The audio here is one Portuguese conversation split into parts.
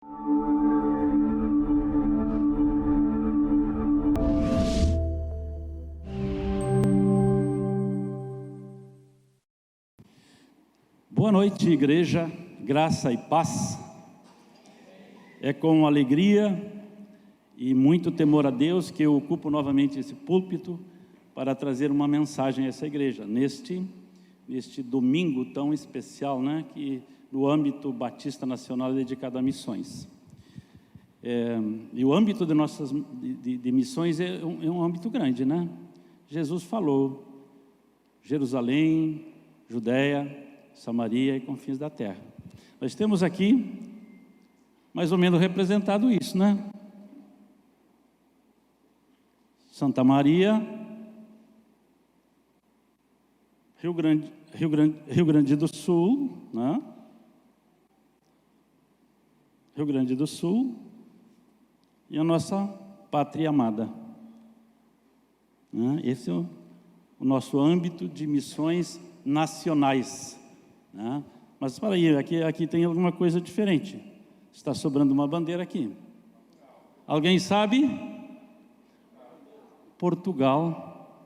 Boa noite, igreja, graça e paz. É com alegria e muito temor a Deus que eu ocupo novamente esse púlpito para trazer uma mensagem a essa igreja, neste domingo tão especial, né, que no âmbito Batista Nacional é dedicado a missões. E o âmbito de missões é um âmbito grande, né? Jesus falou, Jerusalém, Judéia, Samaria e confins da terra. Nós temos aqui mais ou menos representado isso, né? Santa Maria, Rio Grande do Sul, né? Rio Grande do Sul e a nossa pátria amada, né? Esse é o nosso âmbito de missões nacionais, né? Mas para aí, aqui tem alguma coisa diferente. Está sobrando uma bandeira aqui. Alguém sabe? Portugal.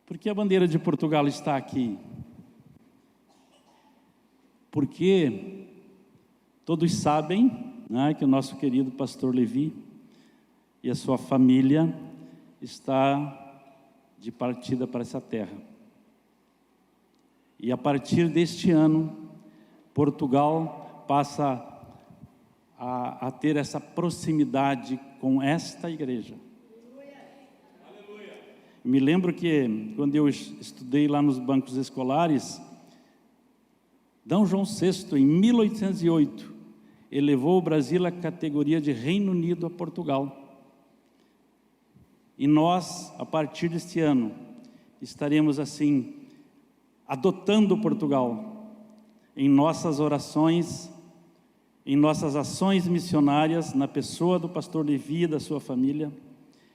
Por que a bandeira de Portugal está aqui? Porque todos sabem, né, que o nosso querido pastor Levi e a sua família está de partida para essa terra. E a partir deste ano, Portugal passa a ter essa proximidade com esta igreja. Aleluia. Me lembro que quando eu estudei lá nos bancos escolares, D. João VI, em 1808, elevou o Brasil à categoria de Reino Unido a Portugal. E nós, a partir deste ano, estaremos assim, adotando Portugal em nossas orações, em nossas ações missionárias, na pessoa do pastor Levi e da sua família,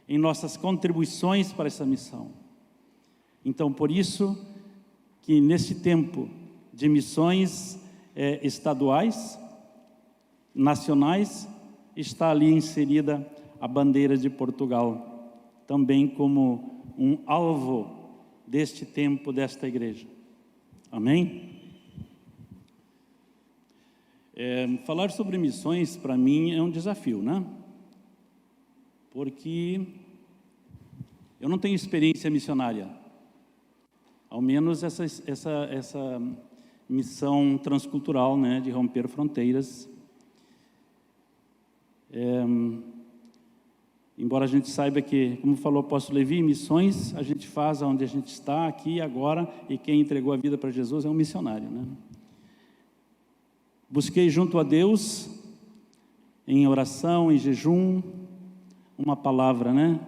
em nossas contribuições para essa missão. Então, por isso que neste tempo de missões estaduais, nacionais, está ali inserida a bandeira de Portugal, também como um alvo deste tempo, desta igreja. Amém? Falar sobre missões para mim é um desafio, né? Porque eu não tenho experiência missionária, ao menos essa missão transcultural, né, de romper fronteiras. Embora a gente saiba que, como falou o apóstolo Levi, missões a gente faz onde a gente está, aqui e agora, e quem entregou a vida para Jesus é um missionário, né? Busquei junto a Deus, em oração, em jejum, uma palavra, né?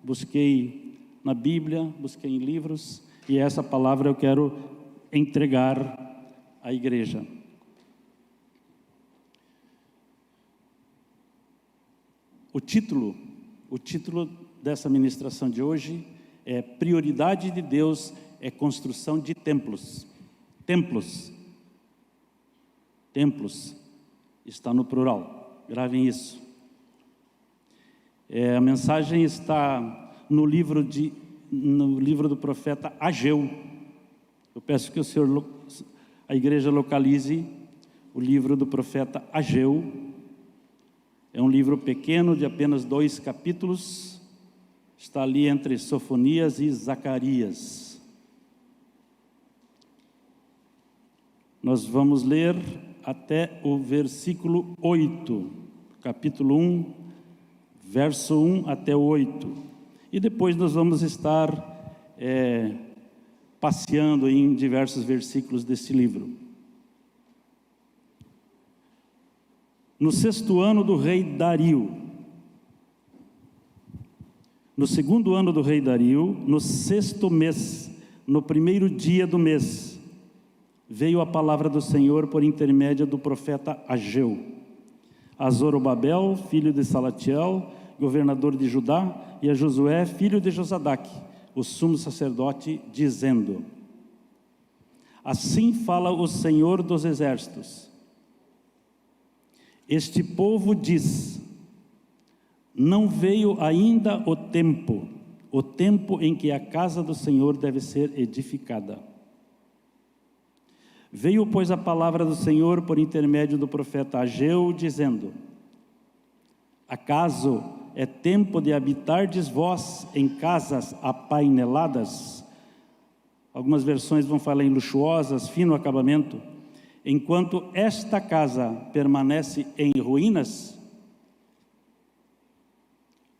Busquei na Bíblia, busquei em livros, e essa palavra eu quero entregar à igreja. O título dessa ministração de hoje é Prioridade de Deus é construção de templos. Templos está no plural, gravem isso. A mensagem está no livro do profeta Ageu. Eu peço que a igreja localize o livro do profeta Ageu. É um livro pequeno de apenas 2 capítulos, está ali entre Sofonias e Zacarias. Nós vamos ler até o versículo 8, capítulo 1, verso 1 até o 8. E depois nós vamos estar passeando em diversos versículos desse livro. No 6º ano do rei Dario, no 2º ano do rei Dario, no 6º mês, no 1º dia do mês, veio a palavra do Senhor por intermédio do profeta Ageu, a Zorobabel, filho de Salatiel, governador de Judá, e a Josué, filho de Josadaque, o sumo sacerdote, dizendo: Assim fala o Senhor dos exércitos: Este povo diz: não veio ainda o tempo em que a casa do Senhor deve ser edificada. Veio, pois, a palavra do Senhor por intermédio do profeta Ageu, dizendo: acaso é tempo de habitardes vós em casas apaineladas? Algumas versões vão falar em luxuosas, fino acabamento, enquanto esta casa permanece em ruínas?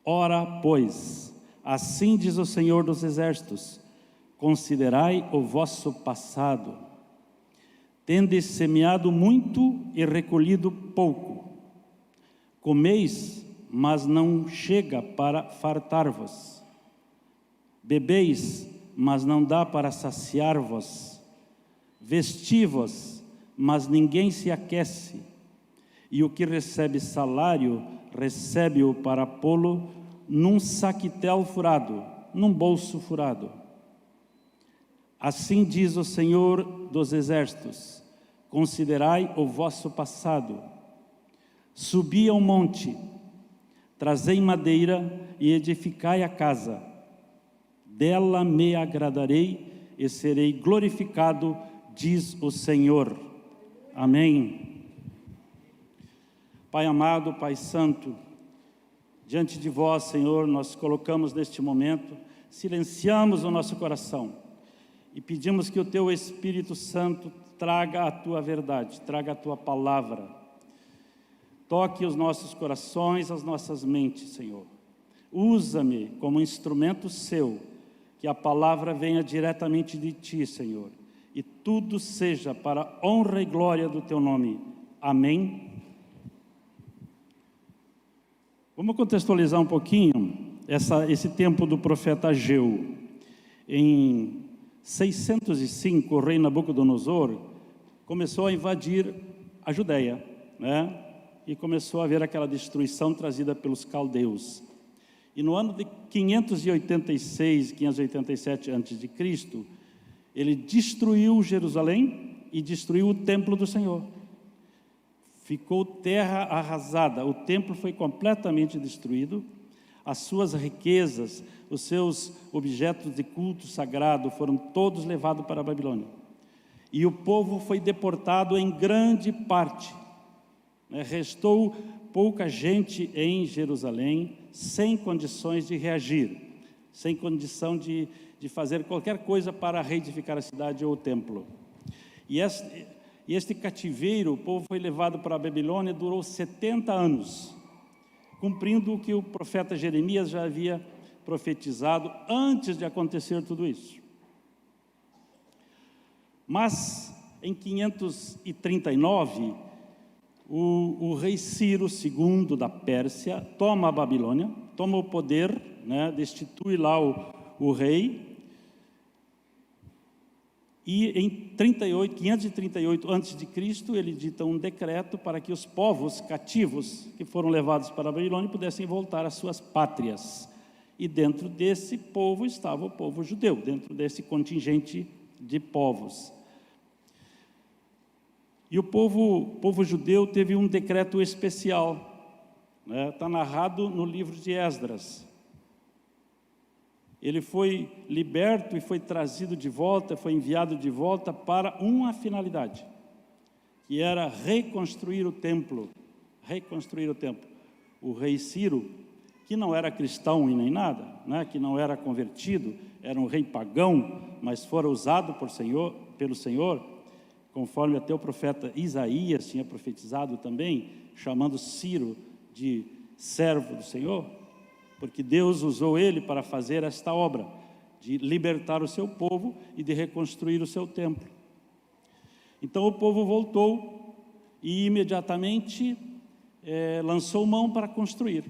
Ora, pois, assim diz o Senhor dos Exércitos: considerai o vosso passado. Tendes semeado muito e recolhido pouco. Comeis, mas não chega para fartar-vos. Bebeis, mas não dá para saciar-vos. Vesti-vos, mas ninguém se aquece. E o que recebe salário, recebe-o para pô-lo num saquitel furado, num bolso furado. Assim diz o Senhor dos Exércitos: considerai o vosso passado. Subi ao monte, trazei madeira e edificai a casa. Dela me agradarei e serei glorificado, diz o Senhor. Amém. Pai amado, Pai santo, diante de vós, Senhor, nós colocamos neste momento, silenciamos o nosso coração e pedimos que o Teu Espírito Santo traga a Tua verdade, traga a Tua palavra. Toque os nossos corações, as nossas mentes, Senhor. Usa-me como instrumento Seu, que a palavra venha diretamente de Ti, Senhor, e tudo seja para a honra e glória do Teu nome. Amém. Vamos contextualizar um pouquinho esse tempo do profeta Ageu. Em 605, o rei Nabucodonosor começou a invadir a Judéia, né? E começou a haver aquela destruição trazida pelos caldeus. E no ano de 586, 587 a.C., ele destruiu Jerusalém e destruiu o templo do Senhor. Ficou terra arrasada, o templo foi completamente destruído, as suas riquezas, os seus objetos de culto sagrado foram todos levados para a Babilônia. E o povo foi deportado em grande parte, né? Restou pouca gente em Jerusalém, sem condições de reagir, sem condição de fazer qualquer coisa para reedificar a cidade ou o templo. E este cativeiro, o povo foi levado para a Babilônia, durou 70 anos, cumprindo o que o profeta Jeremias já havia profetizado antes de acontecer tudo isso. Mas, em 539, o rei Ciro II da Pérsia toma a Babilônia, toma o poder, né, destitui lá o rei, e em 538 a.C., ele dita um decreto para que os povos cativos que foram levados para a Babilônia pudessem voltar às suas pátrias. E dentro desse povo estava o povo judeu, dentro desse contingente de povos. E o povo judeu teve um decreto especial, né? Está narrado no livro de Esdras. Ele foi liberto e foi trazido de volta, foi enviado de volta para uma finalidade, que era reconstruir o templo. Reconstruir o templo. O rei Ciro, que não era cristão e nem nada, né, que não era convertido, era um rei pagão, mas fora usado pelo Senhor, conforme até o profeta Isaías tinha profetizado também, chamando Ciro de servo do Senhor, porque Deus usou ele para fazer esta obra, de libertar o seu povo e de reconstruir o seu templo. Então o povo voltou e imediatamente lançou mão para construir.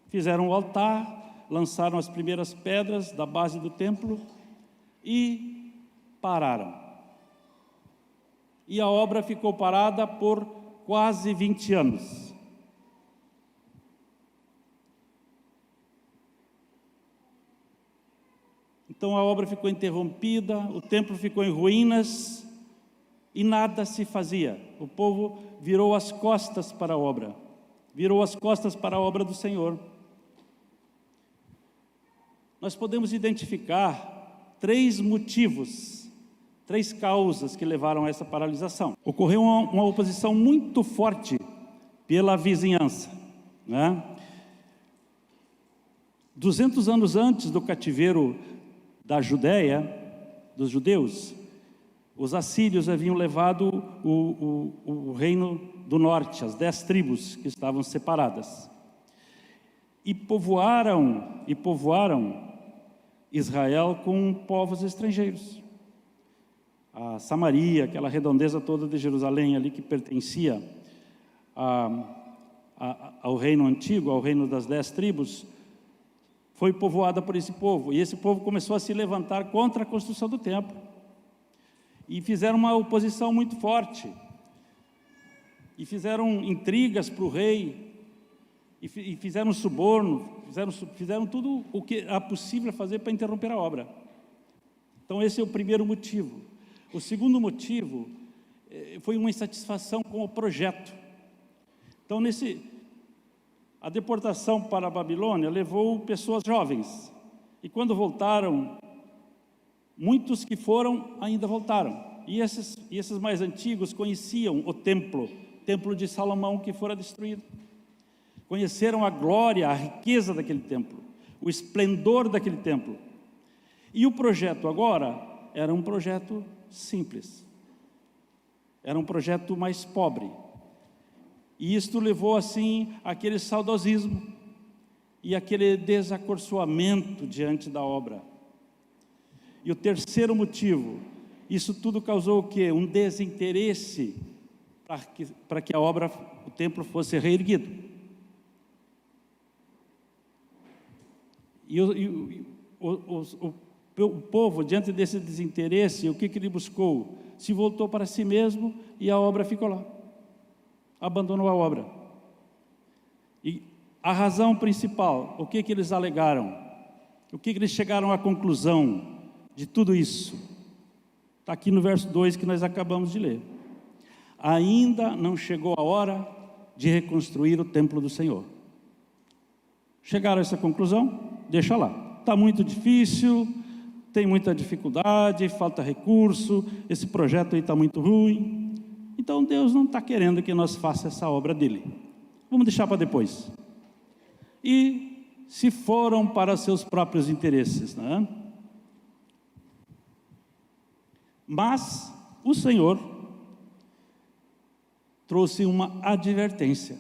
Fizeram o altar, lançaram as primeiras pedras da base do templo e pararam. E a obra ficou parada por quase 20 anos. Então a obra ficou interrompida, o templo ficou em ruínas e nada se fazia. O povo virou as costas para a obra. virou as costas para a obra do Senhor. Nós podemos identificar 3 motivos, 3 causas que levaram a essa paralisação. Ocorreu uma oposição muito forte pela vizinhança, né? 200 anos antes do cativeiro da Judéia, dos judeus, os assírios haviam levado o reino do norte, as 10 tribos que estavam separadas, e povoaram Israel com povos estrangeiros. A Samaria, aquela redondeza toda de Jerusalém ali que pertencia ao reino antigo, ao reino das 10 tribos, foi povoada por esse povo, e esse povo começou a se levantar contra a construção do templo, e fizeram uma oposição muito forte, e fizeram intrigas para o rei, e fizeram suborno, fizeram tudo o que era possível fazer para interromper a obra. Então esse é o primeiro motivo. O segundo motivo foi uma insatisfação com o projeto. Então a deportação para a Babilônia levou pessoas jovens, e quando voltaram, muitos que foram ainda voltaram, e esses mais antigos conheciam o templo de Salomão que fora destruído, conheceram a glória, a riqueza daquele templo, o esplendor daquele templo, e o projeto agora era um projeto simples, era um projeto mais pobre. E isto levou assim àquele saudosismo e aquele desacorçoamento diante da obra. E o terceiro motivo, isso tudo causou o quê? Um desinteresse para que a obra, o templo fosse reerguido. E o povo, diante desse desinteresse, o que ele buscou? Se voltou para si mesmo e a obra ficou lá. Abandonou a obra. E a razão principal, o que eles alegaram? O que eles chegaram à conclusão de tudo isso? Está aqui no verso 2 que nós acabamos de ler. Ainda não chegou a hora de reconstruir o templo do Senhor. Chegaram a essa conclusão? Deixa lá. Está muito difícil, tem muita dificuldade, falta recurso, esse projeto aí está muito ruim. Então Deus não está querendo que nós façamos essa obra dele. Vamos deixar para depois. E se foram para seus próprios interesses, né? Mas o Senhor trouxe uma advertência.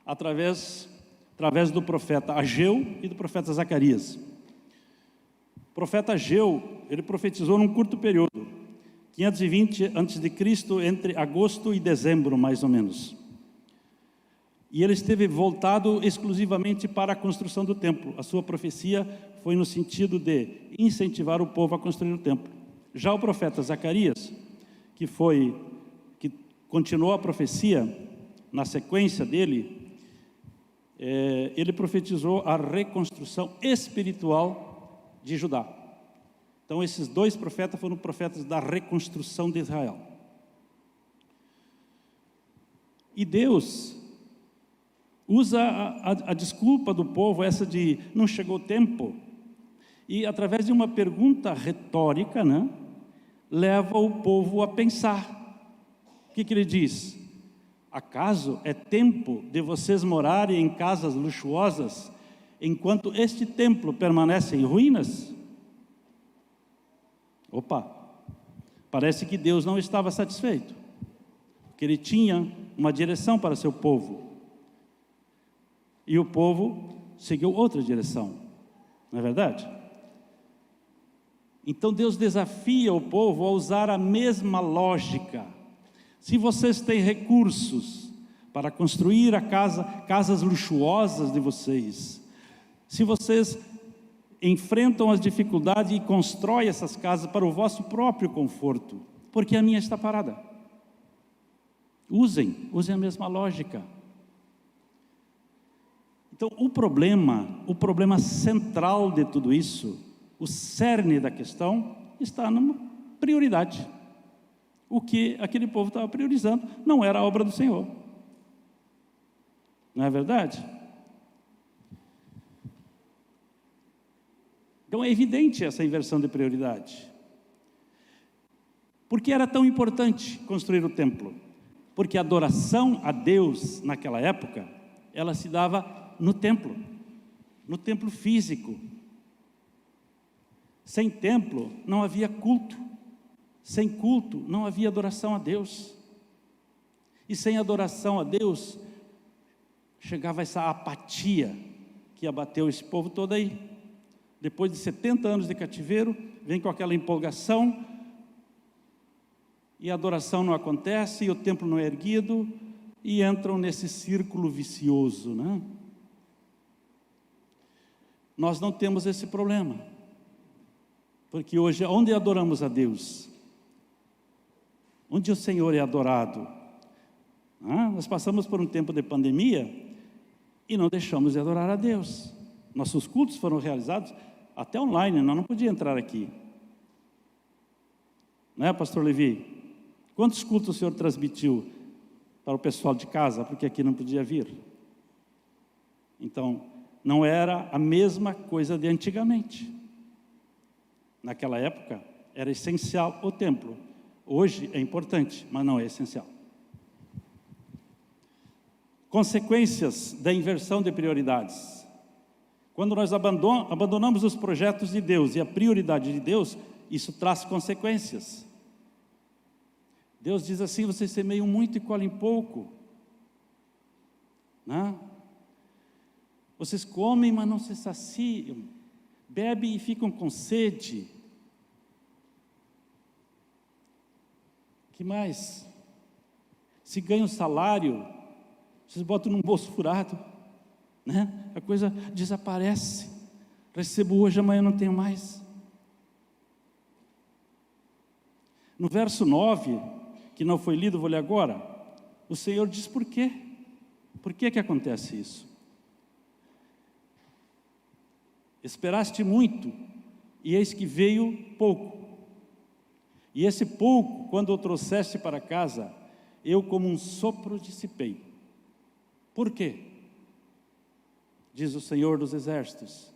Através do profeta Ageu e do profeta Zacarias. O profeta Ageu, ele profetizou num curto período, 520 a.C., entre agosto e dezembro, mais ou menos. E ele esteve voltado exclusivamente para a construção do templo. A sua profecia foi no sentido de incentivar o povo a construir o templo. Já o profeta Zacarias, que continuou a profecia na sequência dele, ele profetizou a reconstrução espiritual de Judá. Então esses 2 profetas foram profetas da reconstrução de Israel. E Deus usa a desculpa do povo, essa de não chegou o tempo, e através de uma pergunta retórica, né, leva o povo a pensar. O que ele diz? Acaso é tempo de vocês morarem em casas luxuosas, enquanto este templo permanece em ruínas? Opa, parece que Deus não estava satisfeito, porque Ele tinha uma direção para seu povo, e o povo seguiu outra direção, não é verdade? Então Deus desafia o povo a usar a mesma lógica. Se vocês têm recursos para construir casas luxuosas de vocês, se vocês enfrentam as dificuldades e constroem essas casas para o vosso próprio conforto, porque a minha está parada. Usem a mesma lógica. Então o problema central de tudo isso, o cerne da questão, está numa prioridade. o que aquele povo estava priorizando não era a obra do Senhor. Não é verdade? Então é evidente essa inversão de prioridade. Por que era tão importante construir o templo? Porque a adoração a Deus naquela época, ela se dava no templo físico. Sem templo não havia culto, sem culto não havia adoração a Deus, e sem adoração a Deus, chegava essa apatia que abateu esse povo todo aí. Depois de 70 anos de cativeiro, vem com aquela empolgação, e a adoração não acontece, e o templo não é erguido, e entram nesse círculo vicioso, né? Nós não temos esse problema, porque hoje, onde adoramos a Deus? Onde o Senhor é adorado? Nós passamos por um tempo de pandemia, e não deixamos de adorar a Deus. Nossos cultos foram realizados até online, nós não podíamos entrar aqui. Não é, pastor Levi? Quantos cultos o senhor transmitiu para o pessoal de casa, porque aqui não podia vir? Então, não era a mesma coisa de antigamente. Naquela época, era essencial o templo. Hoje é importante, mas não é essencial. Consequências da inversão de prioridades. Quando nós abandonamos os projetos de Deus e a prioridade de Deus, isso traz consequências. Deus diz assim: vocês semeiam muito e colhem pouco, né? Vocês comem, mas não se saciam, bebem e ficam com sede. Que mais? Se ganham salário, vocês botam num bolso furado, né? A coisa desaparece. Recebo hoje, amanhã não tenho mais. No verso 9, que não foi lido, vou ler agora. O Senhor diz por quê? Por que acontece isso? Esperaste muito, e eis que veio pouco. E esse pouco, quando o trouxeste para casa, eu como um sopro dissipei. Por quê? Diz o Senhor dos Exércitos: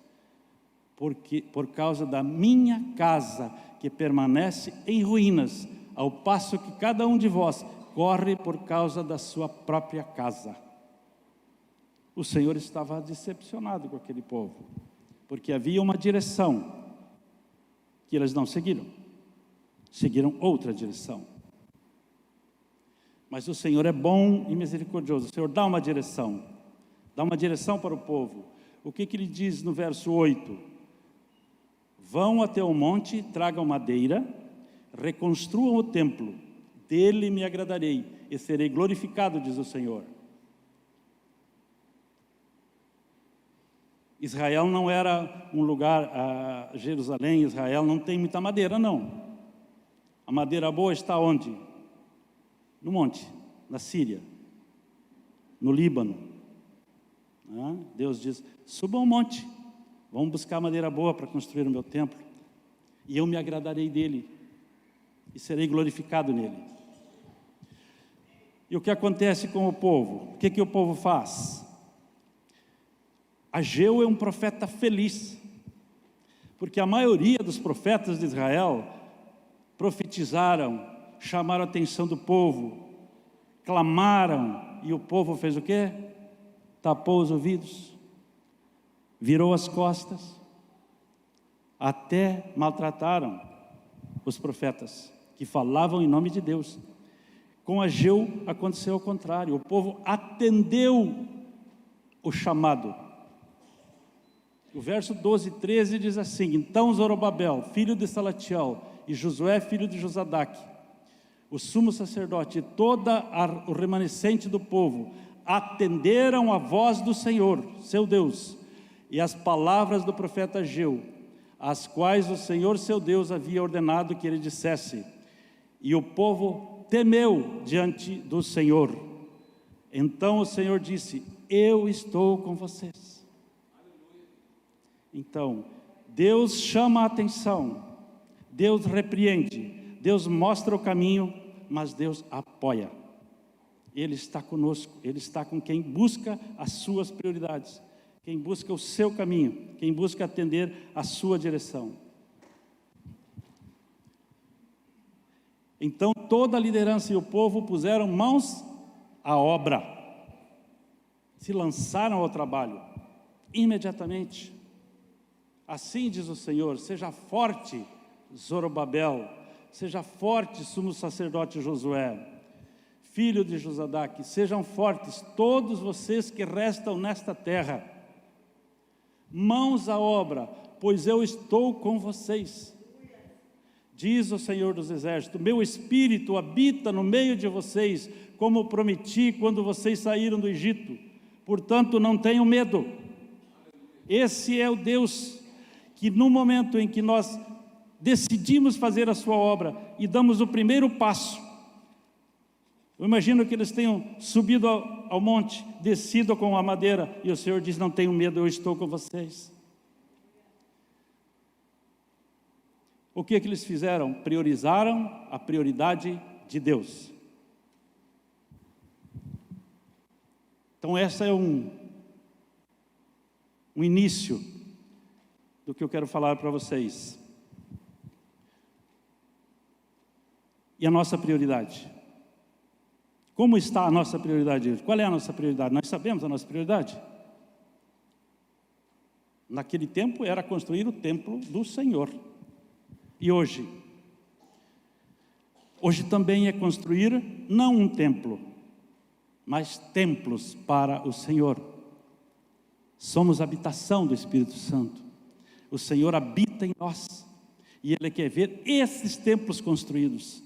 porque por causa da minha casa, que permanece em ruínas, ao passo que cada um de vós corre por causa da sua própria casa. O Senhor estava decepcionado com aquele povo, porque havia uma direção que eles não seguiram, seguiram outra direção. Mas o Senhor é bom e misericordioso. O Senhor dá uma direção para o povo. O que ele diz no verso 8? Vão até o monte, tragam madeira, reconstruam o templo, dele me agradarei e serei glorificado, diz o Senhor. Israel não era um lugar, Jerusalém, Israel não tem muita madeira, não. A madeira boa está onde? No monte, na Síria, no Líbano. Deus diz: subam ao monte, vamos buscar madeira boa para construir o meu templo, e eu me agradarei dele, e serei glorificado nele. E o que acontece com o povo? O que o povo faz? Ageu é um profeta feliz, porque a maioria dos profetas de Israel profetizaram, chamaram a atenção do povo, clamaram, e o povo fez o quê? Tapou os ouvidos, virou as costas, até maltrataram os profetas que falavam em nome de Deus. Com Ageu aconteceu o contrário, o povo atendeu o chamado. O verso 12 e 13 diz assim: então Zorobabel, filho de Salatiel, e Josué, filho de Josadaque, o sumo sacerdote e todo o remanescente do povo atenderam a voz do Senhor, seu Deus, e as palavras do profeta Ageu, as quais o Senhor, seu Deus, havia ordenado que ele dissesse. E o povo temeu diante do Senhor. Então o Senhor disse: eu estou com vocês. Então, Deus chama a atenção, Deus repreende, Deus mostra o caminho, mas Deus apoia. Ele está conosco, Ele está com quem busca as suas prioridades, quem busca o seu caminho, quem busca atender a sua direção. Então toda a liderança e o povo puseram mãos à obra, se lançaram ao trabalho, imediatamente. Assim diz o Senhor: seja forte, Zorobabel, seja forte, sumo sacerdote Josué, filho de Josadaque, sejam fortes todos vocês que restam nesta terra, mãos à obra, pois eu estou com vocês. Diz o Senhor dos Exércitos: meu Espírito habita no meio de vocês, como prometi quando vocês saíram do Egito. Portanto, não tenham medo. Esse é o Deus que no momento em que nós decidimos fazer a sua obra e damos o primeiro passo, eu imagino que eles tenham subido ao monte, descido com a madeira, e o Senhor diz: não tenham medo, eu estou com vocês. O que eles fizeram? Priorizaram a prioridade de Deus. Então essa é um início do que eu quero falar para vocês. E a nossa prioridade? Como está a nossa prioridade hoje? Qual é a nossa prioridade? Nós sabemos a nossa prioridade? Naquele tempo era construir o templo do Senhor. E hoje? Hoje também é construir não um templo, mas templos para o Senhor. Somos habitação do Espírito Santo. O Senhor habita em nós e Ele quer ver esses templos construídos.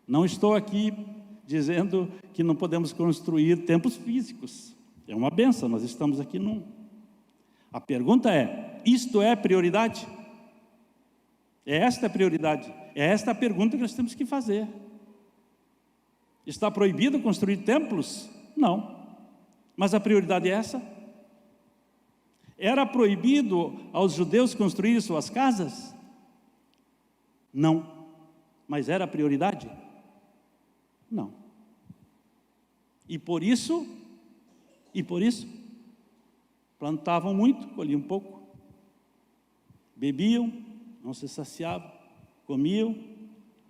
Não estou aqui dizendo que não podemos construir templos físicos. É uma bênção, nós estamos aqui num. A pergunta é: isto é prioridade? É esta a prioridade? É esta a pergunta que nós temos que fazer. Está proibido construir templos? Não. Mas a prioridade é essa? Era proibido aos judeus construir suas casas? Não. Mas era a prioridade? Não. E por isso, plantavam muito, colhiam pouco, bebiam, não se saciavam, comiam,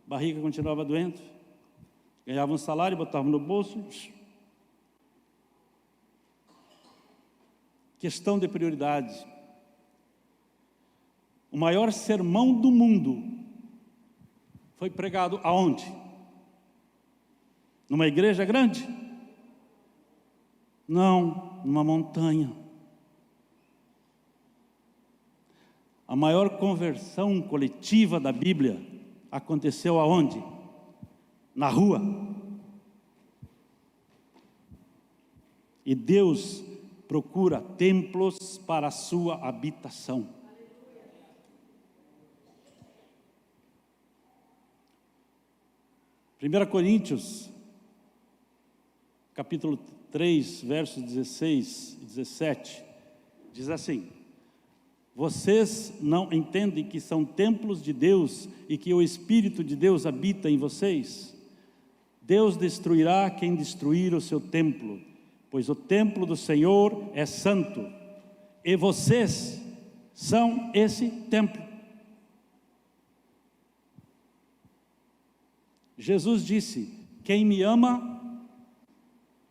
barriga continuava doente, ganhavam um salário, botavam no bolso. Questão de prioridade. O maior sermão do mundo foi pregado aonde? Numa igreja grande? Não, numa montanha. A maior conversão coletiva da Bíblia aconteceu aonde? Na rua. E Deus procura templos para a sua habitação. Primeira Coríntios, capítulo 3, versos 16 e 17, diz assim: vocês não entendem que são templos de Deus e que o Espírito de Deus habita em vocês? Deus destruirá quem destruir o seu templo, pois o templo do Senhor é santo, e vocês são esse templo. Jesus disse: quem me ama,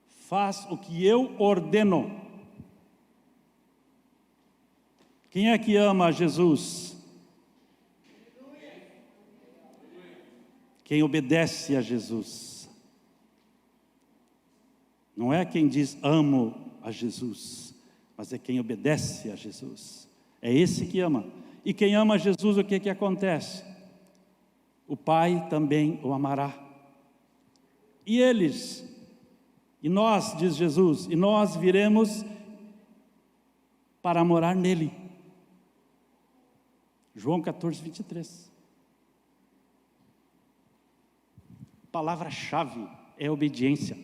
faz o que eu ordeno. Quem é que ama a Jesus? Quem obedece a Jesus. Não é quem diz amo a Jesus, mas é quem obedece a Jesus. É esse que ama. E quem ama a Jesus, o que acontece? O Pai também o amará. E eles, e nós, diz Jesus, e nós viremos para morar nele. João 14, 23. Palavra-chave é obediência.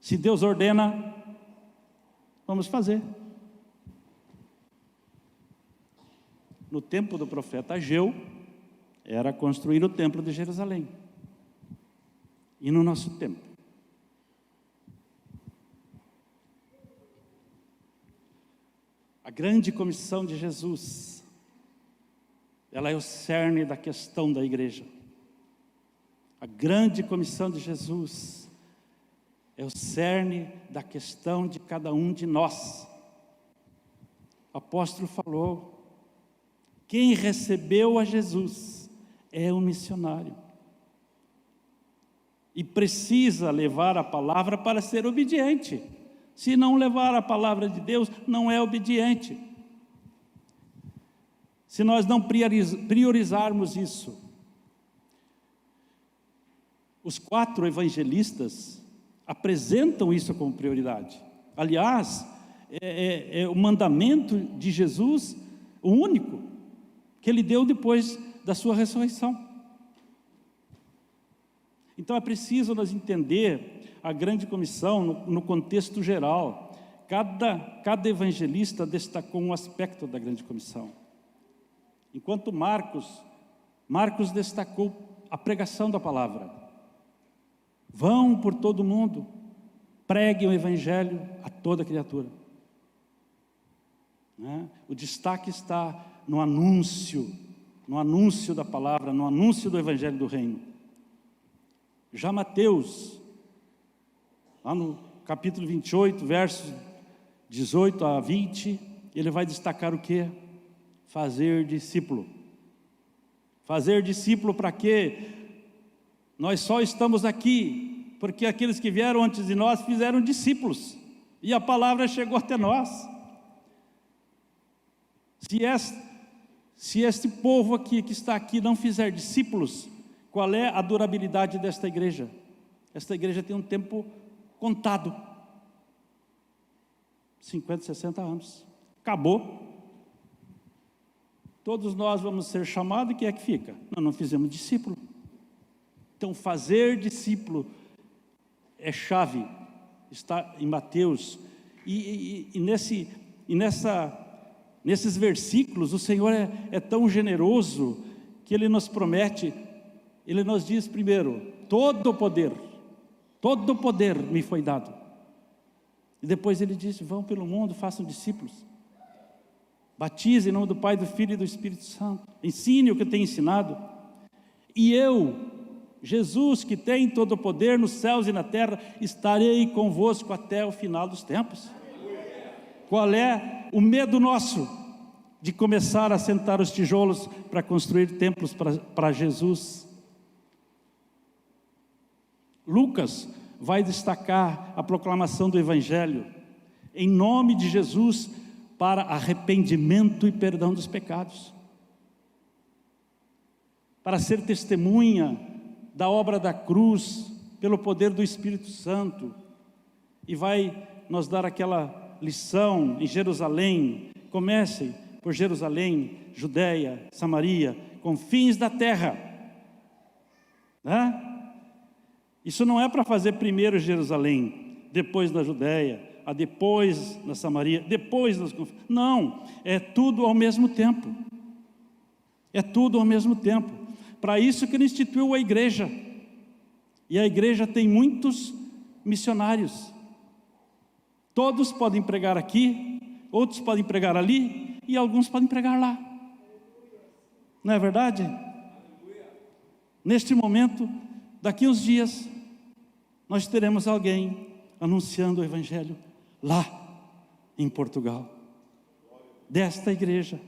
Se Deus ordena, vamos fazer. No tempo do profeta Ageu, era construir o templo de Jerusalém. e no nosso tempo. A grande comissão de Jesus, ela é o cerne da questão da igreja. A grande comissão de Jesus é o cerne da questão de cada um de nós. O apóstolo falou: quem recebeu a Jesus é um missionário. E precisa levar a palavra para ser obediente. Se não levar a palavra de Deus, não é obediente. Se nós não priorizarmos isso. Os 4 evangelistas apresentam isso como prioridade. Aliás, é o mandamento de Jesus, o único, que ele deu depois da sua ressurreição. Então é preciso nós entender a grande comissão no contexto geral. Cada evangelista destacou um aspecto da grande comissão. Enquanto Marcos destacou a pregação da palavra. Vão por todo mundo, preguem o evangelho a toda criatura. O destaque está no anúncio da palavra, no anúncio do evangelho do reino. Já Mateus, lá no capítulo 28, versos 18 a 20, ele vai destacar o quê? Fazer discípulo. Fazer discípulo para quê? Nós só estamos aqui porque aqueles que vieram antes de nós fizeram discípulos, e a palavra chegou até nós. Se este povo aqui, que está aqui, não fizer discípulos, qual é a durabilidade desta igreja? Esta igreja tem um tempo contado, 50, 60 anos, acabou. Todos nós vamos ser chamados, e quem é que fica? Nós não fizemos discípulo. Então fazer discípulo é chave, está em Mateus, nesses versículos o Senhor é tão generoso, que Ele nos promete, Ele nos diz primeiro: todo o poder me foi dado. E depois Ele diz: vão pelo mundo, façam discípulos, batize em nome do Pai, do Filho e do Espírito Santo, ensine o que eu tenho ensinado, e eu, Jesus, que tem todo o poder nos céus e na terra, estarei convosco até o final dos tempos. Qual é o medo nosso de começar a sentar os tijolos para construir templos para Jesus? Lucas vai destacar a proclamação do Evangelho em nome de Jesus para arrependimento e perdão dos pecados, para ser testemunha da obra da cruz pelo poder do Espírito Santo, e vai nos dar aquela lição em Jerusalém: comecem por Jerusalém, Judeia, Samaria, confins da terra. Isso não é para fazer primeiro Jerusalém, depois na Judeia, depois na Samaria, depois nas confins. Não, é tudo ao mesmo tempo. É tudo ao mesmo tempo. Para isso que Ele instituiu a igreja. E a igreja tem muitos missionários. Todos podem pregar aqui, outros podem pregar ali, e alguns podem pregar lá. Não é verdade? Neste momento, daqui uns dias, nós teremos alguém anunciando o Evangelho lá em Portugal, desta igreja.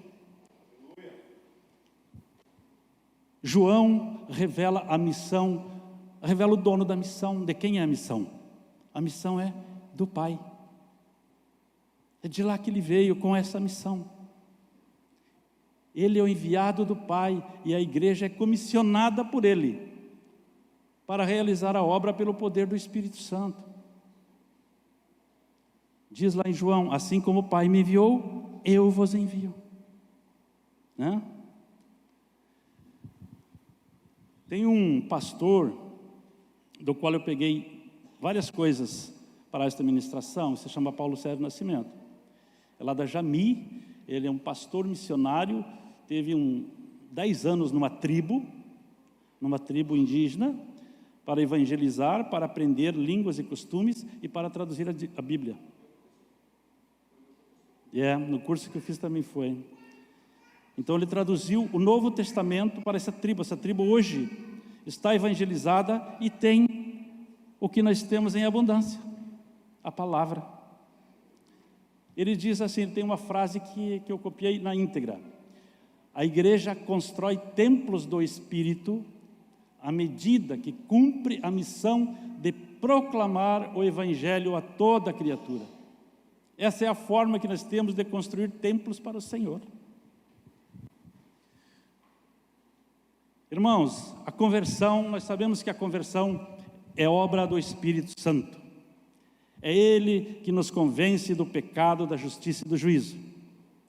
João revela a missão, revela o dono da missão. De quem é a missão? A missão é do Pai. É de lá que ele veio com essa missão. Ele é o enviado do Pai, e a igreja é comissionada por Ele para realizar a obra pelo poder do Espírito Santo. Diz lá em João: assim como o Pai me enviou, eu vos envio. Tem um pastor do qual eu peguei várias coisas para esta ministração, se chama Paulo Sérgio Nascimento. É lá da Jami, ele é um pastor missionário, teve 10 anos numa tribo indígena, para evangelizar, para aprender línguas e costumes e para traduzir a Bíblia. No curso que eu fiz também foi. Então ele traduziu o Novo Testamento para essa tribo. Essa tribo hoje está evangelizada e tem o que nós temos em abundância, a palavra. Ele diz assim, tem uma frase que eu copiei na íntegra: a igreja constrói templos do Espírito à medida que cumpre a missão de proclamar o Evangelho a toda criatura. Essa é a forma que nós temos de construir templos para o Senhor. Irmãos, a conversão, nós sabemos que a conversão é obra do Espírito Santo. É Ele que nos convence do pecado, da justiça e do juízo,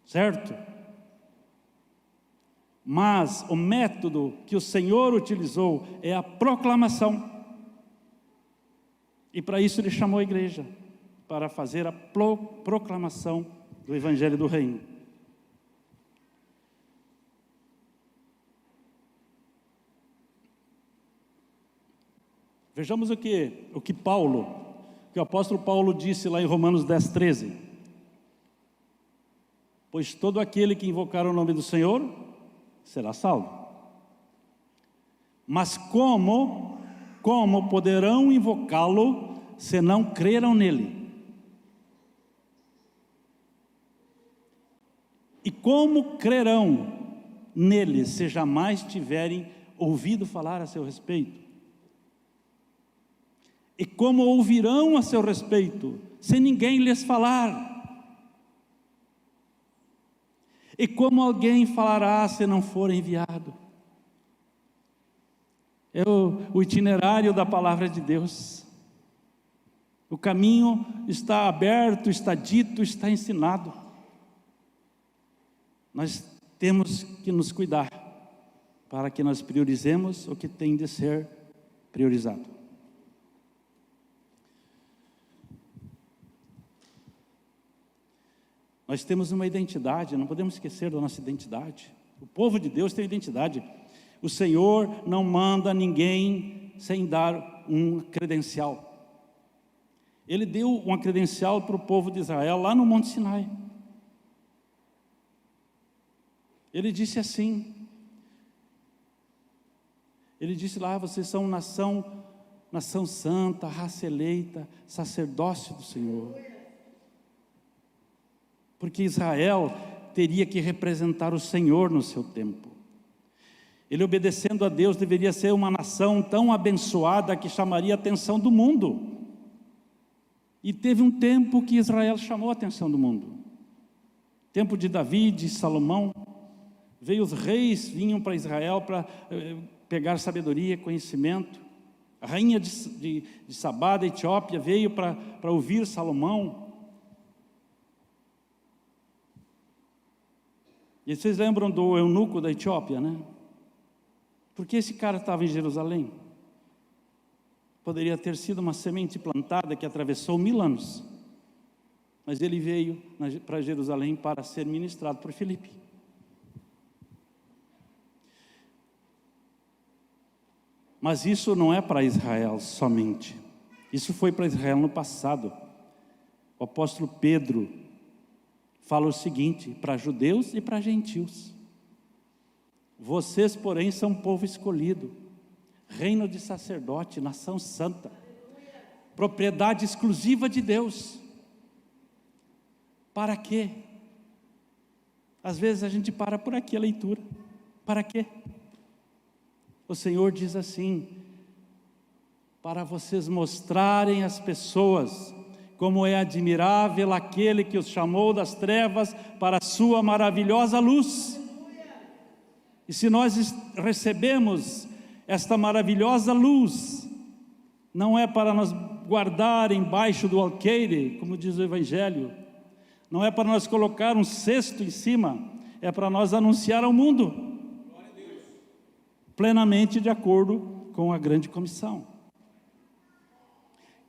certo? Mas o método que o Senhor utilizou é a proclamação. E para isso Ele chamou a igreja, para fazer a proclamação do Evangelho do Reino. Vejamos o que o apóstolo Paulo disse lá em Romanos 10:13. Pois todo aquele que invocar o nome do Senhor será salvo. Mas como poderão invocá-lo se não creram nele? E como crerão nele se jamais tiverem ouvido falar a seu respeito? E como ouvirão a seu respeito, se ninguém lhes falar? E como alguém falará se não for enviado? É o itinerário da palavra de Deus. O caminho está aberto, está dito, está ensinado. Nós temos que nos cuidar para que nós priorizemos o que tem de ser priorizado. Nós temos uma identidade, não podemos esquecer da nossa identidade. O povo de Deus tem identidade. O Senhor não manda ninguém sem dar um credencial. Ele deu uma credencial para o povo de Israel lá no Monte Sinai. Ele disse assim, ele disse lá, vocês são nação santa, raça eleita, sacerdócio do Senhor. Porque Israel teria que representar o Senhor no seu tempo. Ele, obedecendo a Deus, deveria ser uma nação tão abençoada que chamaria a atenção do mundo. E teve um tempo que Israel chamou a atenção do mundo. Tempo de Davi, de Salomão. Veio os reis, vinham para Israel para pegar sabedoria, conhecimento. A rainha de Sabá, da Etiópia, veio para ouvir Salomão. E vocês lembram do eunuco da Etiópia, né? Porque esse cara estava em Jerusalém. Poderia ter sido uma semente plantada que atravessou 1000 anos. Mas ele veio para Jerusalém para ser ministrado por Filipe. Mas isso não é para Israel somente. Isso foi para Israel no passado. O apóstolo Pedro fala o seguinte, para judeus e para gentios: vocês, porém, são povo escolhido, reino de sacerdote, nação santa, propriedade exclusiva de Deus. Para quê? Às vezes a gente para por aqui a leitura. Para quê? O Senhor diz assim: para vocês mostrarem às pessoas como é admirável aquele que os chamou das trevas para a sua maravilhosa luz. E se nós recebemos esta maravilhosa luz, não é para nós guardar embaixo do alqueire, como diz o Evangelho, não é para nós colocar um cesto em cima, é para nós anunciar ao mundo, plenamente de acordo com a grande comissão.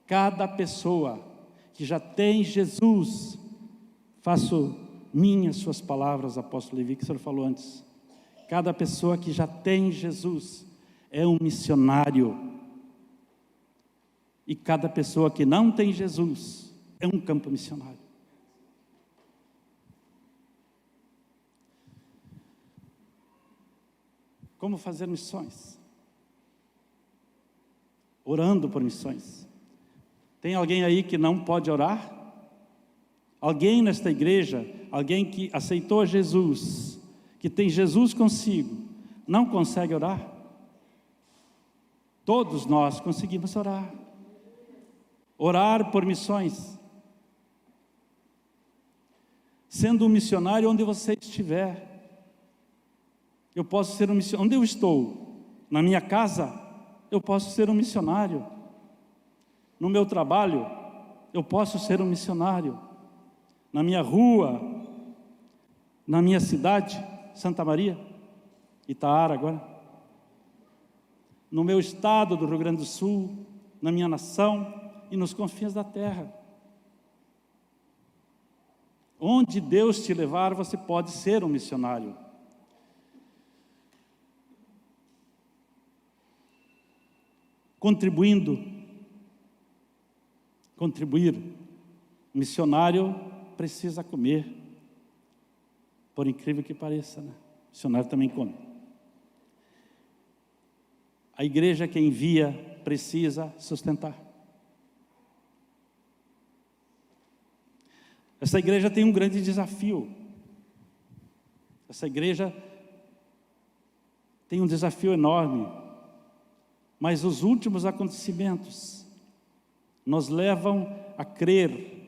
Cada pessoa que já tem Jesus, faço minhas suas palavras, apóstolo Levi, que o senhor falou antes. Cada pessoa que já tem Jesus é um missionário E cada pessoa que não tem Jesus é um campo missionário. Como fazer missões? Orando por missões. Tem alguém aí que não pode orar? Alguém nesta igreja, alguém que aceitou Jesus, que tem Jesus consigo, não consegue orar? Todos nós conseguimos orar. Orar por missões. Sendo um missionário onde você estiver. Eu posso ser um missionário. Onde eu estou? Na minha casa, eu posso ser um missionário. No meu trabalho, eu posso ser um missionário. Na minha rua, na minha cidade, Santa Maria, Itaara agora. No meu estado do Rio Grande do Sul, na minha nação e nos confins da terra. Onde Deus te levar, você pode ser um missionário. Contribuir. Missionário precisa comer. Por incrível que pareça, né? Missionário também come. A igreja que envia precisa sustentar. Essa igreja tem um grande desafio. Essa igreja tem um desafio enorme. Mas os últimos acontecimentos nos levam a crer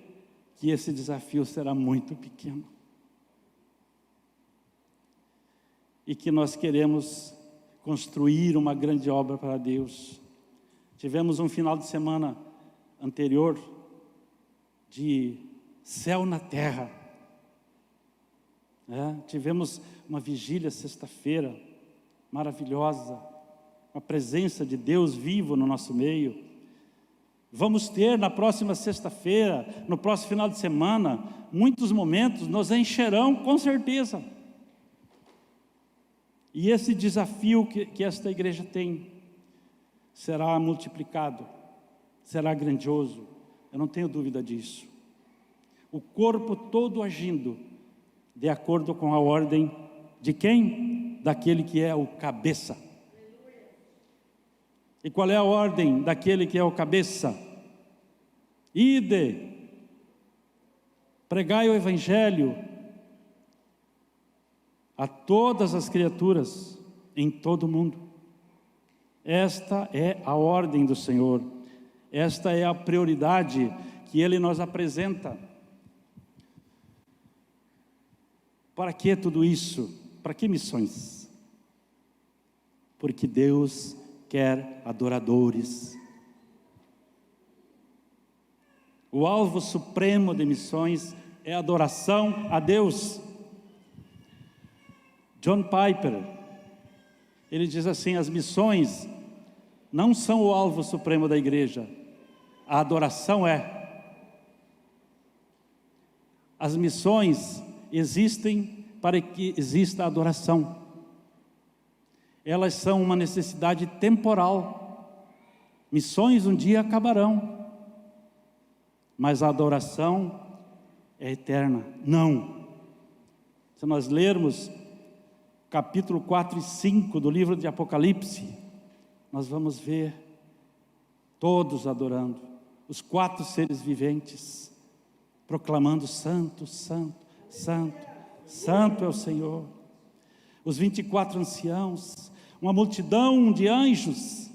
que esse desafio será muito pequeno. E que nós queremos construir uma grande obra para Deus. Tivemos um final de semana anterior de céu na terra. Tivemos uma vigília sexta-feira maravilhosa, a presença de Deus vivo no nosso meio. Vamos ter na próxima sexta-feira, no próximo final de semana, muitos momentos nos encherão com certeza. E esse desafio que esta igreja tem será multiplicado, será grandioso, eu não tenho dúvida disso. O corpo todo agindo de acordo com a ordem de quem? Daquele que é o cabeça. E qual é a ordem daquele que é o cabeça? Ide, pregai o evangelho a todas as criaturas em todo o mundo. Esta é a ordem do Senhor. Esta é a prioridade que Ele nos apresenta. Para que tudo isso? Para que missões? Porque Deus quer adoradores. O alvo supremo de missões é a adoração a Deus. John Piper, ele diz assim: as missões não são o alvo supremo da igreja, a adoração é. As missões existem para que exista adoração. Elas são uma necessidade temporal. Missões um dia acabarão, mas a adoração é eterna. Não. Se nós lermos capítulo 4 e 5 do livro de Apocalipse, nós vamos ver todos adorando, os 4 seres viventes, proclamando: santo, santo, santo, santo é o Senhor. Os 24 anciãos, uma multidão de anjos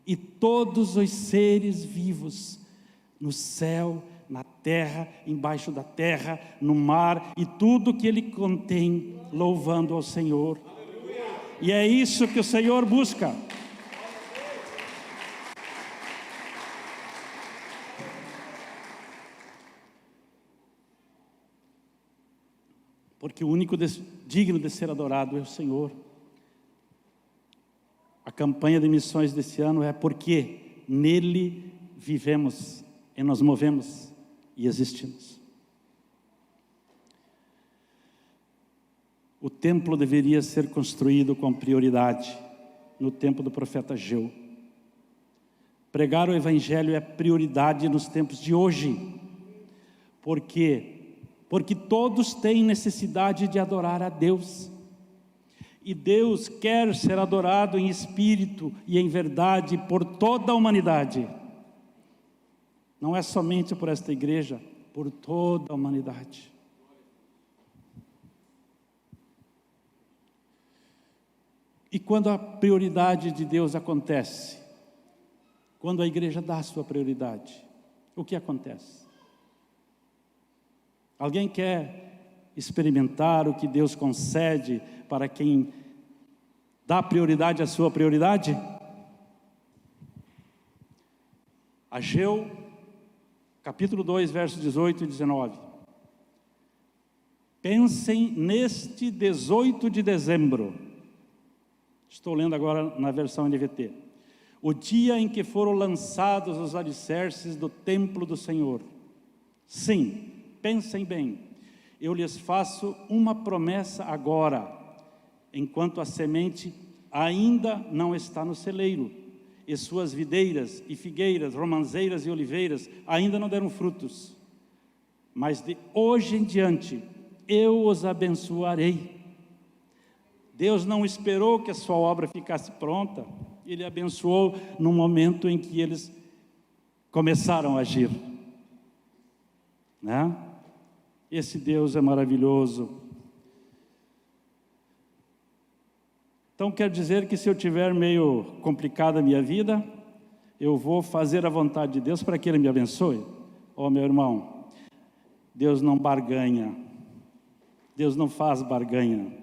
e todos os seres vivos no céu, na terra, embaixo da terra, no mar e tudo que ele contém, louvando ao Senhor. E é isso que o Senhor busca. Porque o único digno de ser adorado é o Senhor. A campanha de missões desse ano é porque nele vivemos e nos movemos e existimos. O templo deveria ser construído com prioridade no tempo do profeta Ageu. Pregar o Evangelho é prioridade nos tempos de hoje. Por quê? Porque todos têm necessidade de adorar a Deus. E Deus quer ser adorado em espírito e em verdade por toda a humanidade. Não é somente por esta igreja, por toda a humanidade. E quando a prioridade de Deus acontece, quando a igreja dá a sua prioridade, o que acontece? Alguém quer experimentar o que Deus concede para quem dá prioridade à sua prioridade? Ageu, capítulo 2, versos 18 e 19. Pensem neste 18 de dezembro. Estou lendo agora na versão NVT. O dia em que foram lançados os alicerces do templo do Senhor. Sim, pensem bem. Eu lhes faço uma promessa agora, enquanto a semente ainda não está no celeiro, e suas videiras e figueiras, romãzeiras e oliveiras ainda não deram frutos. Mas de hoje em diante, eu os abençoarei. Deus não esperou que a sua obra ficasse pronta. Ele abençoou no momento em que eles começaram a agir, né? Esse Deus é maravilhoso. Então quer dizer que se eu tiver meio complicada a minha vida, eu vou fazer a vontade de Deus para que Ele me abençoe? Oh, meu irmão, Deus não barganha. Deus não faz barganha.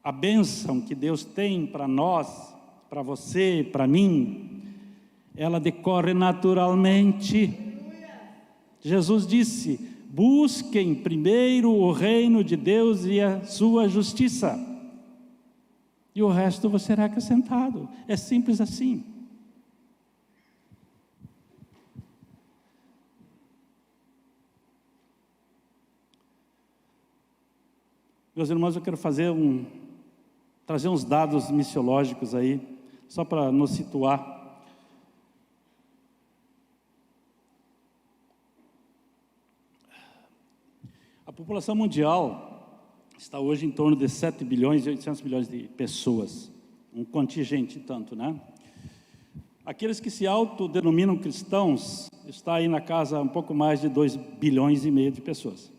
A bênção que Deus tem para nós, para você, para mim, ela decorre naturalmente. Jesus disse: busquem primeiro o reino de Deus e a sua justiça, e o resto vos será acrescentado. É simples assim. Meus irmãos, eu quero trazer uns dados missiológicos aí, só para nos situar. A população mundial está hoje em torno de 7 bilhões e 800 milhões de pessoas, um contingente tanto, né? Aqueles que se autodenominam cristãos, está aí na casa um pouco mais de 2 bilhões e meio de pessoas.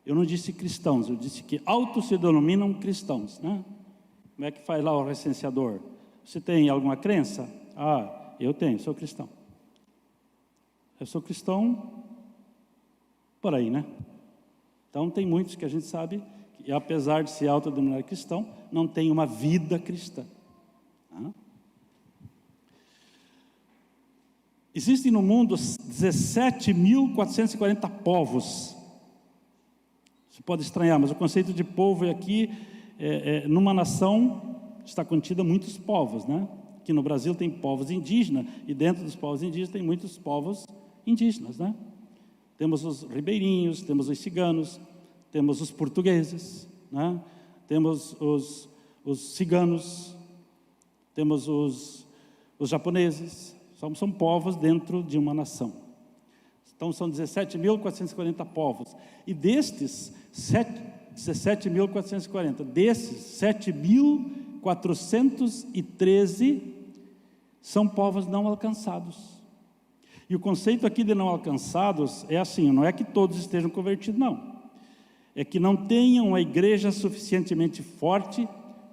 Eu não disse cristãos, eu disse que se denominam cristãos, né? Como é que faz lá o recenseador? Você tem alguma crença? Ah, eu tenho, sou cristão. Eu sou cristão por aí, né? Então tem muitos que a gente sabe que, apesar de se autodenominar cristão, não tem uma vida cristã. Tá? Existem no mundo 17.440 povos. Você pode estranhar, mas o conceito de povo aqui, numa nação, está contido muitos povos, né? Aqui no Brasil tem povos indígenas, e dentro dos povos indígenas tem muitos povos indígenas, né? Temos os ribeirinhos, temos os ciganos, temos os portugueses, né? Temos os ciganos, temos os japoneses. São povos dentro de uma nação. Então são 17.440 povos. E destes 17.440, desses 7.413 são povos não alcançados. E o conceito aqui de não alcançados é assim, não é que todos estejam convertidos, não. É que não tenham uma igreja suficientemente forte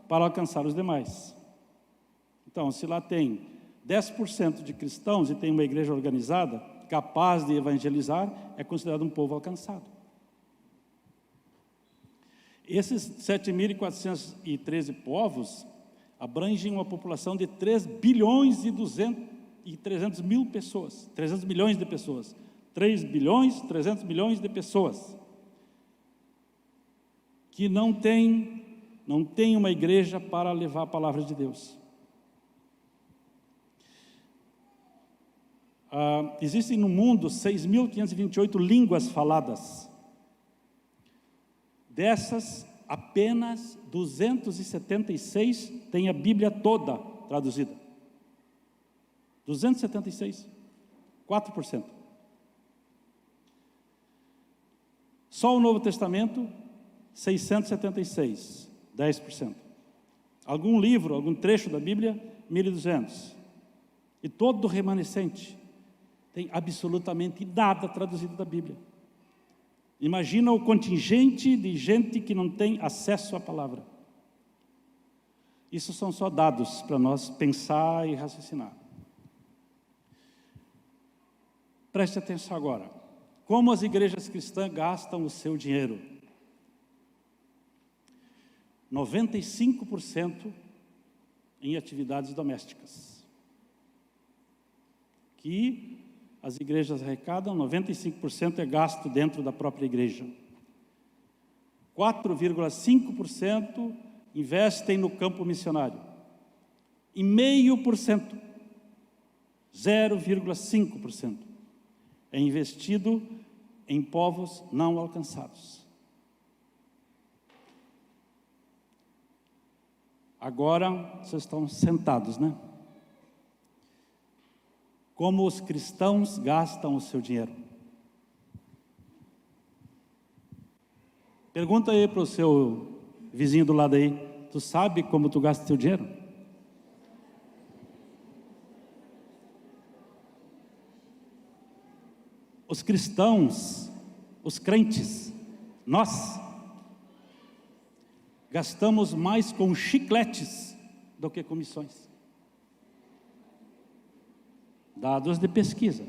para alcançar os demais. Então, se lá tem 10% de cristãos e tem uma igreja organizada, capaz de evangelizar, é considerado um povo alcançado. Esses 7.413 povos abrangem uma população de 3 bilhões e 300 mil pessoas, 300 milhões de pessoas, 3 bilhões, 300 milhões de pessoas, que não tem uma igreja para levar a palavra de Deus. Existem no mundo 6.528 línguas faladas. Dessas, apenas 276 têm a Bíblia toda traduzida. 276, 4%. Só o Novo Testamento, 676, 10%. Algum livro, algum trecho da Bíblia, 1.200. E todo o remanescente tem absolutamente nada traduzido da Bíblia. Imagina o contingente de gente que não tem acesso à palavra. Isso são só dados para nós pensar e raciocinar. Preste atenção agora. Como as igrejas cristãs gastam o seu dinheiro? 95% em atividades domésticas. Que as igrejas arrecadam, 95% é gasto dentro da própria igreja. 4,5% investem no campo missionário. E 0,5%, 0,5% é investido em povos não alcançados. Agora, vocês estão sentados, né? Como os cristãos gastam o seu dinheiro? Pergunta aí para o seu vizinho do lado aí, tu sabe como tu gasta o teu dinheiro? Os cristãos, os crentes, nós gastamos mais com chicletes do que com missões. Dados de pesquisa,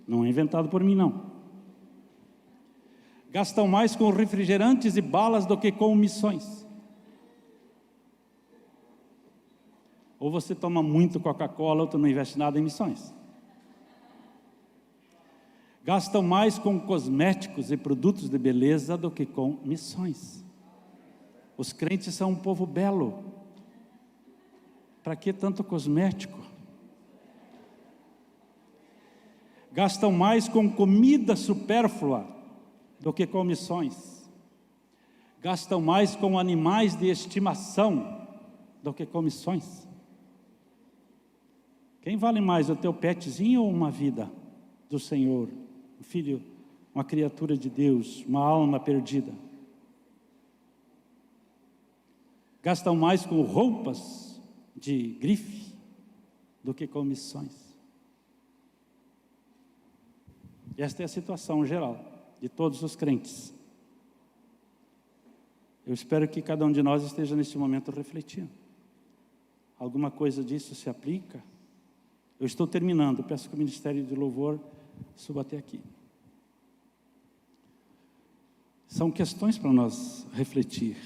não é inventado por mim não. Gastam mais com refrigerantes e balas do que com missões. Ou você toma muito Coca-Cola, ou tu não investe nada em missões. Gastam mais com cosméticos e produtos de beleza do que com missões. Os crentes são um povo belo. Para que tanto cosmético? Gastam mais com comida supérflua do que com missões. Gastam mais com animais de estimação do que com missões. Quem vale mais, o teu petzinho ou uma vida do Senhor? Um filho, uma criatura de Deus, uma alma perdida. Gastam mais com roupas de grife do que com missões. Esta é a situação geral de todos os crentes. Eu espero que cada um de nós esteja neste momento refletindo. Alguma coisa disso se aplica? Eu estou terminando, peço que o Ministério de Louvor suba até aqui. São questões para nós refletir.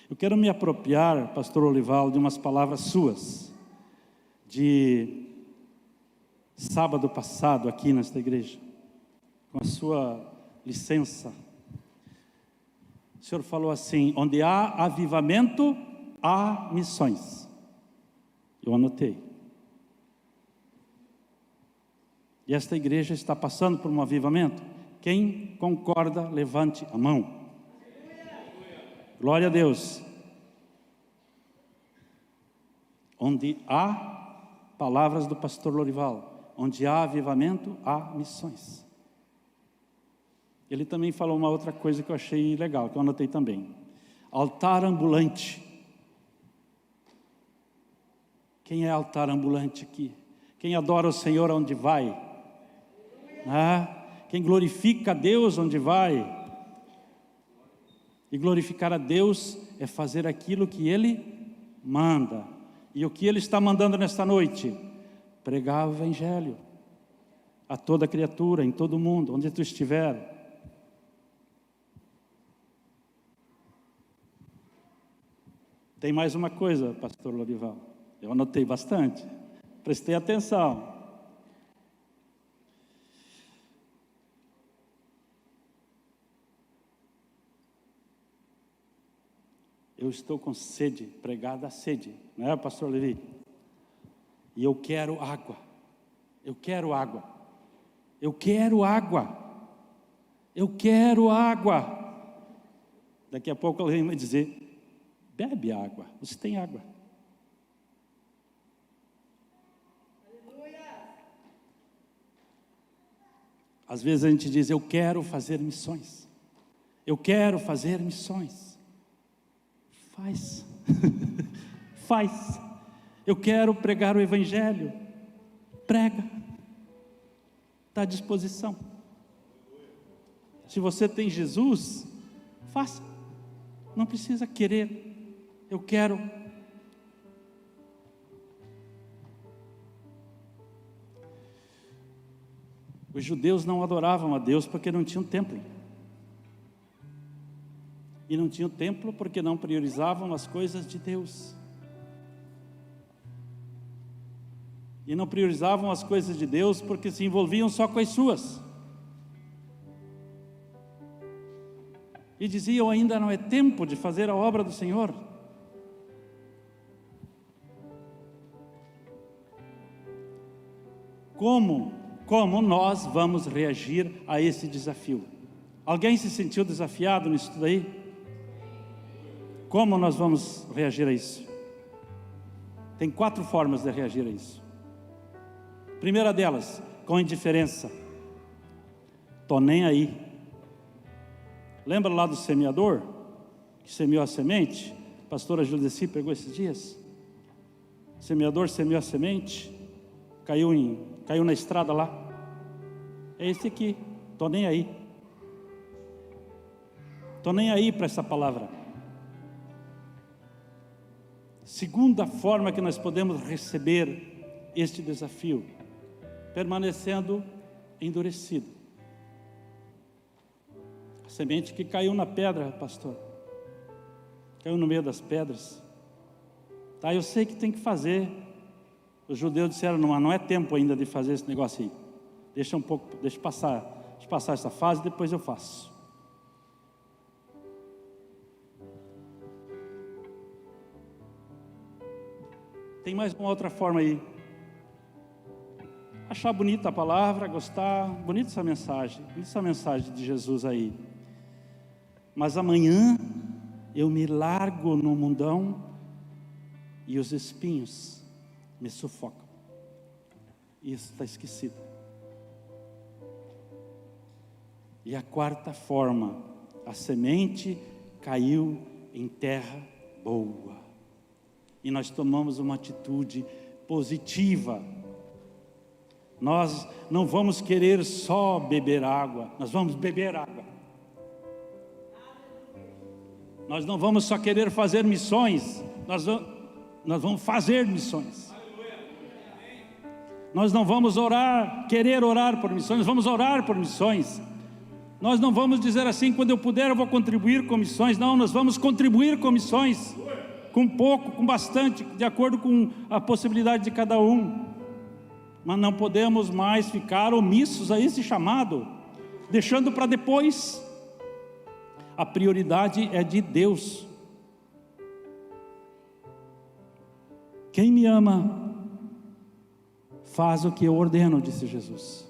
Eu quero me apropriar, pastor Olival, de umas palavras suas, de sábado passado aqui nesta igreja, com a sua licença. O senhor falou assim: onde há avivamento, há missões. Eu anotei. E esta igreja está passando por um avivamento. Quem concorda, levante a mão. Glória a Deus. Onde há palavras do pastor Lorival, onde há avivamento, há missões. Ele também falou uma outra coisa que eu achei legal, que eu anotei também. Altar ambulante. Quem é altar ambulante aqui? Quem adora o Senhor onde vai? Quem glorifica a Deus onde vai? E glorificar a Deus é fazer aquilo que Ele manda. E o que Ele está mandando nesta noite? Pregar o Evangelho a toda criatura, em todo mundo, onde tu estiver. Tem mais uma coisa, pastor Lorival. Eu anotei bastante, prestei atenção. Eu estou com sede, pregada a sede, não é, pastor Levi? E eu quero água, eu quero água, eu quero água, eu quero água. Daqui a pouco alguém vai dizer: bebe água, você tem água. Às vezes a gente diz: eu quero fazer missões. Eu quero fazer missões. Faz. Faz. Eu quero pregar o Evangelho. Prega. Está à disposição. Se você tem Jesus, faça. Não precisa querer. Eu quero. Os judeus não adoravam a Deus porque não tinham templo. E não tinham templo porque não priorizavam as coisas de Deus. E não priorizavam as coisas de Deus porque se envolviam só com as suas. E diziam: ainda não é tempo de fazer a obra do Senhor. Como nós vamos reagir a esse desafio? Alguém se sentiu desafiado nisso tudo aí? Como nós vamos reagir a isso? Tem 4 formas de reagir a isso. Primeira delas, com indiferença. Tô nem aí. Lembra lá do semeador, que semeou a semente? A pastora Judeci pegou esses dias. O semeador semeou a semente, caiu na estrada lá. É esse aqui, tô nem aí. Tô nem aí para essa palavra. Segunda forma que nós podemos receber este desafio: permanecendo endurecido. A semente que caiu na pedra, pastor, caiu no meio das pedras. Tá, eu sei que tem que fazer. Os judeus disseram: não é tempo ainda de fazer esse negócio aí. Deixa passar essa fase, depois eu faço. Tem mais uma outra forma aí. Achar bonita a palavra, gostar, bonita essa mensagem de Jesus aí. Mas amanhã eu me largo no mundão e os espinhos me sufocam. Isso está esquecido. E a quarta forma: a semente caiu em terra boa. E nós tomamos uma atitude positiva. Nós não vamos querer só beber água, nós vamos beber água. Nós não vamos só querer fazer missões, nós vamos fazer missões. Nós não vamos querer orar por missões, nós vamos orar por missões. Nós não vamos dizer assim: quando eu puder eu vou contribuir com missões. Não, nós vamos contribuir com missões. Com pouco, com bastante, de acordo com a possibilidade de cada um. Mas não podemos mais ficar omissos a esse chamado, deixando para depois. A prioridade é de Deus. Quem me ama faz o que eu ordeno, disse Jesus.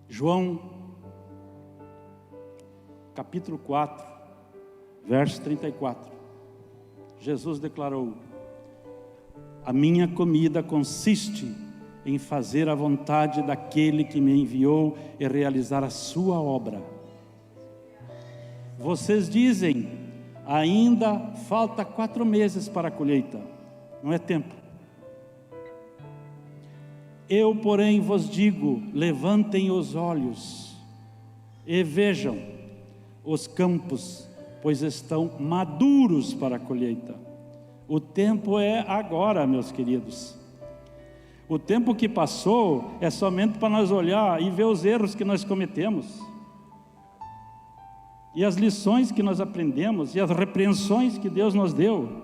João capítulo 4, verso 34. Jesus declarou: a minha comida consiste em fazer a vontade daquele que me enviou e realizar a sua obra. Vocês dizem: ainda falta 4 meses para a colheita. Não é tempo. Eu, porém, vos digo: levantem os olhos e vejam os campos, pois estão maduros para a colheita. O tempo é agora, meus queridos. O tempo que passou é somente para nós olhar e ver os erros que nós cometemos, e as lições que nós aprendemos, e as repreensões que Deus nos deu.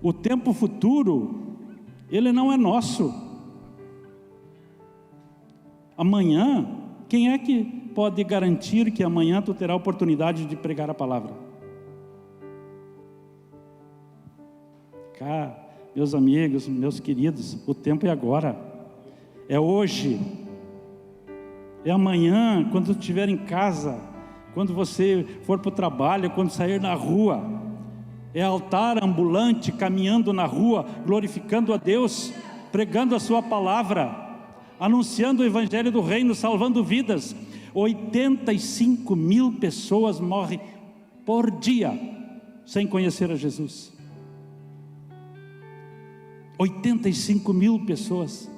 O tempo futuro, ele não é nosso. Amanhã, quem é que pode garantir que amanhã tu terá a oportunidade de pregar a palavra? Cara, meus amigos, meus queridos, o tempo é agora, é hoje, é amanhã, quando tu estiver em casa, quando você for para o trabalho, quando sair na rua. é altar ambulante, caminhando na rua, glorificando a Deus, pregando a sua palavra, anunciando o evangelho do reino, salvando vidas. 85 mil pessoas morrem por dia sem conhecer a Jesus. 85 mil pessoas.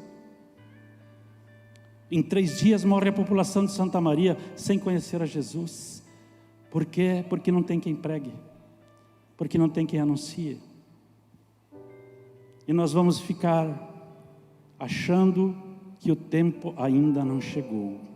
Em 3 dias morre a população de Santa Maria sem conhecer a Jesus. Por quê? Porque não tem quem pregue, porque não tem quem anuncie. E nós vamos ficar achando que o tempo ainda não chegou.